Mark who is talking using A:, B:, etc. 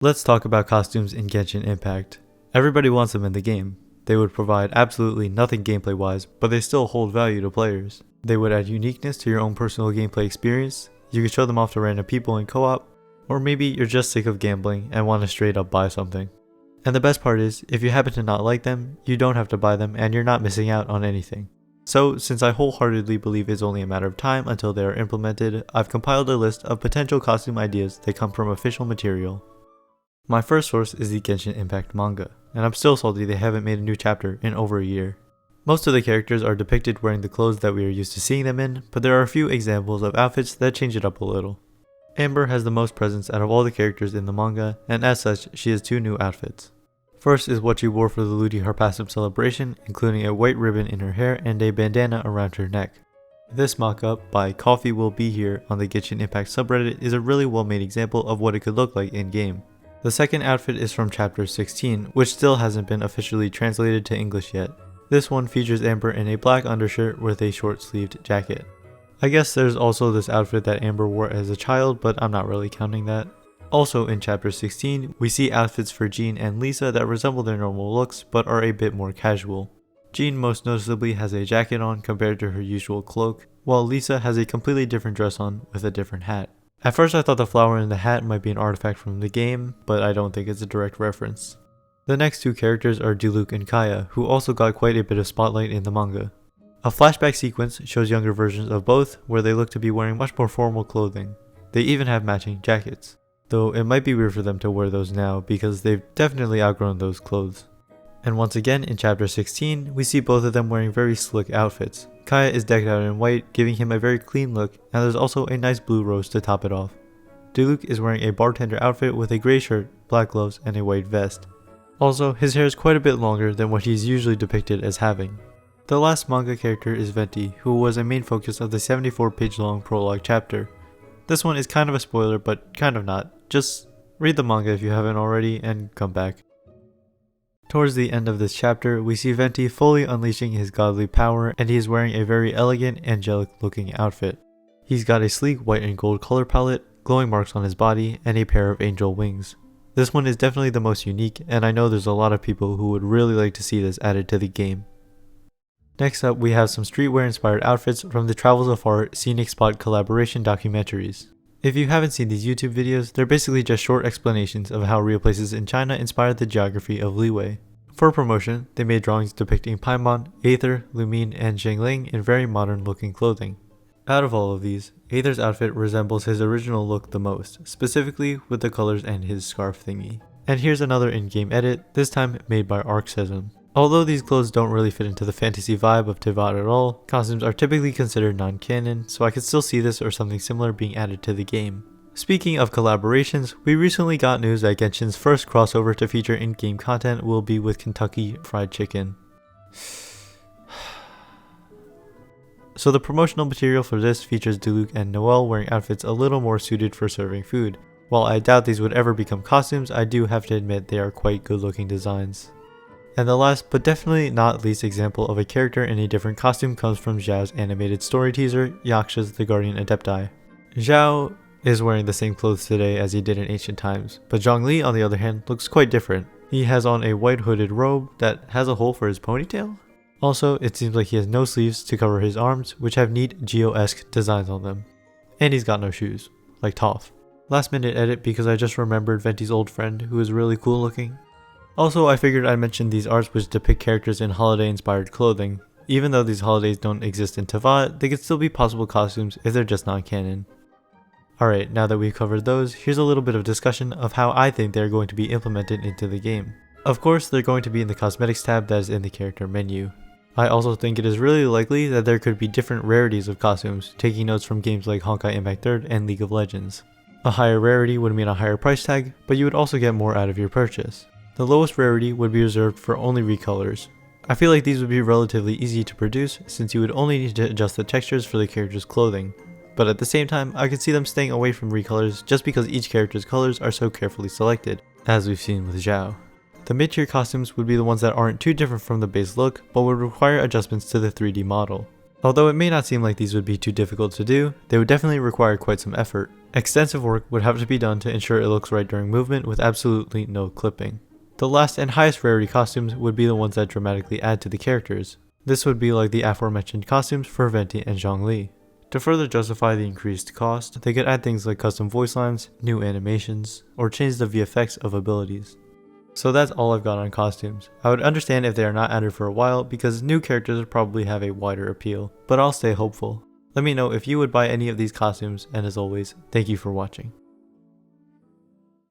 A: Let's talk about costumes in Genshin Impact. Everybody wants them in the game. They would provide absolutely nothing gameplay wise, but they still hold value to players. They would add uniqueness to your own personal gameplay experience, you could show them off to random people in co-op, or maybe you're just sick of gambling and want to straight up buy something. And the best part is, if you happen to not like them, you don't have to buy them and you're not missing out on anything. So, since I wholeheartedly believe it's only a matter of time until they are implemented, I've compiled a list of potential costume ideas that come from official material. My first source is the Genshin Impact manga, and I'm still salty they haven't made a new chapter in over a year. Most of the characters are depicted wearing the clothes that we are used to seeing them in, but there are a few examples of outfits that change it up a little. Amber has the most presence out of all the characters in the manga, and as such, she has two new outfits. First is what she wore for the Ludi Harpassum celebration, including a white ribbon in her hair and a bandana around her neck. This mock-up by Coffee Will Be Here on the Genshin Impact subreddit is a really well made example of what it could look like in-game. The second outfit is from chapter 16, which still hasn't been officially translated to English yet. This one features Amber in a black undershirt with a short-sleeved jacket. I guess there's also this outfit that Amber wore as a child, but I'm not really counting that. Also in chapter 16, we see outfits for Jean and Lisa that resemble their normal looks, but are a bit more casual. Jean most noticeably has a jacket on compared to her usual cloak, while Lisa has a completely different dress on with a different hat. At first I thought the flower in the hat might be an artifact from the game, but I don't think it's a direct reference. The next two characters are Diluc and Kaeya, who also got quite a bit of spotlight in the manga. A flashback sequence shows younger versions of both, where they look to be wearing much more formal clothing. They even have matching jackets, though it might be weird for them to wear those now because they've definitely outgrown those clothes. And once again in chapter 16, we see both of them wearing very slick outfits. Kaeya is decked out in white, giving him a very clean look, and there's also a nice blue rose to top it off. Diluc is wearing a bartender outfit with a grey shirt, black gloves, and a white vest. Also, his hair is quite a bit longer than what he's usually depicted as having. The last manga character is Venti, who was a main focus of the 74-page long prologue chapter. This one is kind of a spoiler, but kind of not. Just read the manga if you haven't already, and come back. Towards the end of this chapter, we see Venti fully unleashing his godly power, and he is wearing a very elegant, angelic looking outfit. He's got a sleek white and gold color palette, glowing marks on his body, and a pair of angel wings. This one is definitely the most unique, and I know there's a lot of people who would really like to see this added to the game. Next up, we have some streetwear inspired outfits from the Travels of Art Scenic Spot collaboration documentaries. If you haven't seen these YouTube videos, they're basically just short explanations of how real places in China inspired the geography of Liyue. For promotion, they made drawings depicting Paimon, Aether, Lumine, and Zhengling in very modern looking clothing. Out of all of these, Aether's outfit resembles his original look the most, specifically with the colors and his scarf thingy. And here's another in-game edit, this time made by Arcsism. Although these clothes don't really fit into the fantasy vibe of Teyvat at all, costumes are typically considered non-canon, so I could still see this or something similar being added to the game. Speaking of collaborations, we recently got news that Genshin's first crossover to feature in-game content will be with Kentucky Fried Chicken. So the promotional material for this features Diluc and Noelle wearing outfits a little more suited for serving food. While I doubt these would ever become costumes, I do have to admit they are quite good looking designs. And the last, but definitely not least example of a character in a different costume comes from Xiao's animated story teaser, Yaksha's The Guardian Adepti. Xiao is wearing the same clothes today as he did in ancient times, but Zhongli on the other hand looks quite different. He has on a white hooded robe that has a hole for his ponytail. Also, it seems like he has no sleeves to cover his arms, which have neat Geo-esque designs on them. And he's got no shoes, like Toph. Last minute edit because I just remembered Venti's old friend who is really cool looking. Also, I figured I'd mention these arts which depict characters in holiday-inspired clothing. Even though these holidays don't exist in Teyvat, they could still be possible costumes if they're just non-canon. Alright, now that we've covered those, here's a little bit of discussion of how I think they're going to be implemented into the game. Of course, they're going to be in the cosmetics tab that is in the character menu. I also think it is really likely that there could be different rarities of costumes, taking notes from games like Honkai Impact 3rd and League of Legends. A higher rarity would mean a higher price tag, but you would also get more out of your purchase. The lowest rarity would be reserved for only recolors. I feel like these would be relatively easy to produce since you would only need to adjust the textures for the character's clothing. But at the same time, I could see them staying away from recolors just because each character's colors are so carefully selected, as we've seen with Xiao. The mid-tier costumes would be the ones that aren't too different from the base look, but would require adjustments to the 3D model. Although it may not seem like these would be too difficult to do, they would definitely require quite some effort. Extensive work would have to be done to ensure it looks right during movement with absolutely no clipping. The last and highest rarity costumes would be the ones that dramatically add to the characters. This would be like the aforementioned costumes for Venti and Zhongli. To further justify the increased cost, they could add things like custom voice lines, new animations, or change the VFX of abilities. So that's all I've got on costumes. I would understand if they are not added for a while because new characters would probably have a wider appeal, but I'll stay hopeful. Let me know if you would buy any of these costumes, and as always, thank you for watching.